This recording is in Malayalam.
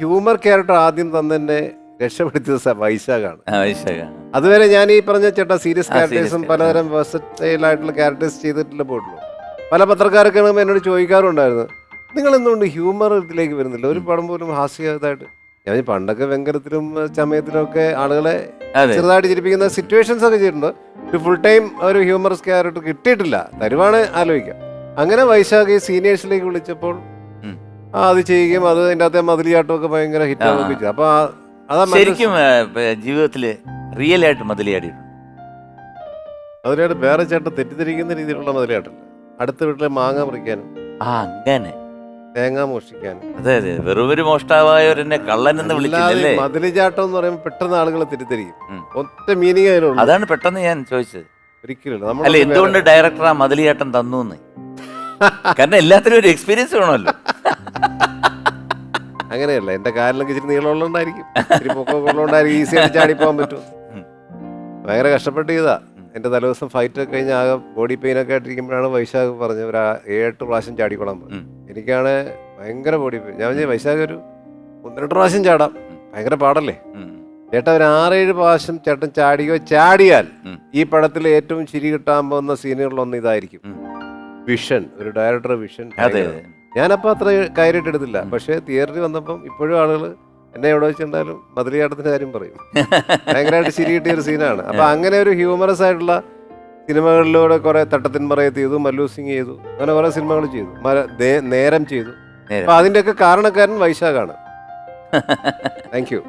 ഹ്യൂമർ ക്യാരക്ടർ ആദ്യം തന്നെ രക്ഷപ്പെടുത്തിയത് വൈശാഖാണ്. വൈശാഖാണ്. അതുവരെ ഞാൻ ഈ പറഞ്ഞ ചേട്ടാ സീരിയസ് ക്യാരക്ടേഴ്സും serious പലതരം വെർസറ്റൈൽ ആയിട്ടുള്ള ക്യാരക്ടേഴ്സ് ചെയ്തിട്ടില്ല പോയിട്ടുള്ളൂ. പല പത്രക്കാരൊക്കെ എന്നോട് ചോദിക്കാറുണ്ടായിരുന്നു, നിങ്ങൾ എന്തുകൊണ്ട് ഹ്യൂമർ ഇതിലേക്ക് വരുന്നില്ല, ഒരു പടം പോലും ഹാസ്യമായിട്ട്. ഞാൻ പണ്ടൊക്കെ വെങ്കലത്തിലും ചമയത്തിലും ഒക്കെ ആളുകളെ ചെറുതായിട്ട് ചിരിപ്പിക്കുന്ന സിറ്റുവേഷൻസ് ഒക്കെ ചെയ്തിട്ടുണ്ട്. ഒരു ഫുൾ ടൈം ഒരു ഹ്യൂമറസ് ക്യാരക്ടർ കിട്ടിയിട്ടില്ല. തരുവാണ് ആലോചിക്കാം. അങ്ങനെ വൈശാഖ് സീനിയേഴ്സിലേക്ക് വിളിച്ചപ്പോൾ അത് ചെയ്യുകയും അത് അതിൻ്റെ അകത്തെ മതിലിയാട്ടമൊക്കെ ഭയങ്കര ഹിറ്റാവുകയും ചെയ്തു. അപ്പൊ അതാ ശരിക്കും ജീവിതത്തില് റിയൽ ആയിട്ട് മതിലിയാടിയിട്ടുണ്ട്. മതിലിയാട്ട് വേറെ ചേട്ടൻ തെറ്റിദ്ധരിക്കുന്ന രീതിയിലുള്ള മതിലിയാട്ടല്ല. അടുത്ത വീട്ടിലെ മാങ്ങ പറിക്കാനും അങ്ങനെ തേങ്ങ മോഷ്ടിക്കാനും. അതെ അതെ, വെറും ഒരു മോഷ്ടാവായവരെന്നെ കള്ളൻ എന്ന് വിളിച്ചില്ലല്ലേ. മതിലിചാട്ടം എന്ന് പറയുമ്പോൾ പെട്ടെന്ന് ആളുകൾ തെറ്റിദ്ധരിക്കും. ഒറ്റ മീനിങ് അതിനുള്ളൂ. അതാണ് പെട്ടെന്ന് ഞാൻ ചോദിച്ചത്. ഒരിക്കലും അല്ല, എന്തുകൊണ്ട് ഡയറക്ടർ ആ മതിലിയാട്ടം തന്നു എന്ന്. കാരണം എല്ലാത്തിനും ഒരു എക്സ്പീരിയൻസ് വേണമല്ലോ. അങ്ങനെയല്ല, എന്റെ കാലിലൊക്കെ ഇച്ചിരി നീളമുള്ളതുകൊണ്ടായിരിക്കും, ഇച്ചിരി പൊക്കമൊക്കെ ഉള്ളതുകൊണ്ടായിരിക്കും ഈസി ആയിട്ട് ചാടിപ്പോകാൻ പറ്റും. ഭയങ്കര കഷ്ടപ്പെട്ട് ചെയ്താ. എന്റെ തലേദിവസം ഫൈറ്റ് ഒക്കെ കഴിഞ്ഞ് ആകെ ബോഡി പെയിൻ ഒക്കെ ആയിട്ടിരിക്കുമ്പോഴാണ് വൈശാഖ് പറഞ്ഞത് ഒരു 7-8 പ്രാവശ്യം ചാടിക്കൊള്ളാൻ പറഞ്ഞു. എനിക്കാണ് ഭയങ്കര ബോഡി പെയിൻ. ഞാൻ പറഞ്ഞു വൈശാഖ് ഒരു 1-2 പ്രാവശ്യം ചാടാം, ഭയങ്കര പാടല്ലേ ചേട്ടാ. ഒരു 6-7 പ്രാവശ്യം ചേട്ടൻ ചാടിയാൽ ഈ പടത്തിൽ ഏറ്റവും ചിരി കിട്ടാൻ പോകുന്ന സീനുകളിലൊന്ന് ഇതായിരിക്കും. വിഷൻ, ഒരു ഡയറക്ടർ വിഷൻ. ഞാനപ്പോ അത്ര കാര്യമായിട്ട് എടുത്തില്ല. പക്ഷെ തിയേറ്ററിൽ വന്നപ്പം ഇപ്പോഴും ആളുകൾ എന്നെ എവിടെ വെച്ചിട്ടുണ്ടായാലും മതിലിയാട്ടത്തിന്റെ കാര്യം പറയും. ഭയങ്കരമായിട്ട് ചിരി കിട്ടിയ ഒരു സീനാണ്. അപ്പൊ അങ്ങനെ ഒരു ഹ്യൂമറസ് ആയിട്ടുള്ള സിനിമകളിലൂടെ കുറെ തട്ടത്തിൻ മറയത്ത് ചെയ്തു, മല്ലു സിംഗ് ചെയ്തു, അങ്ങനെ കുറെ സിനിമകൾ ചെയ്തു, നേരം ചെയ്തു. അപ്പൊ അതിന്റെയൊക്കെ കാരണക്കാരൻ വൈശാഖാണ്. Thank you.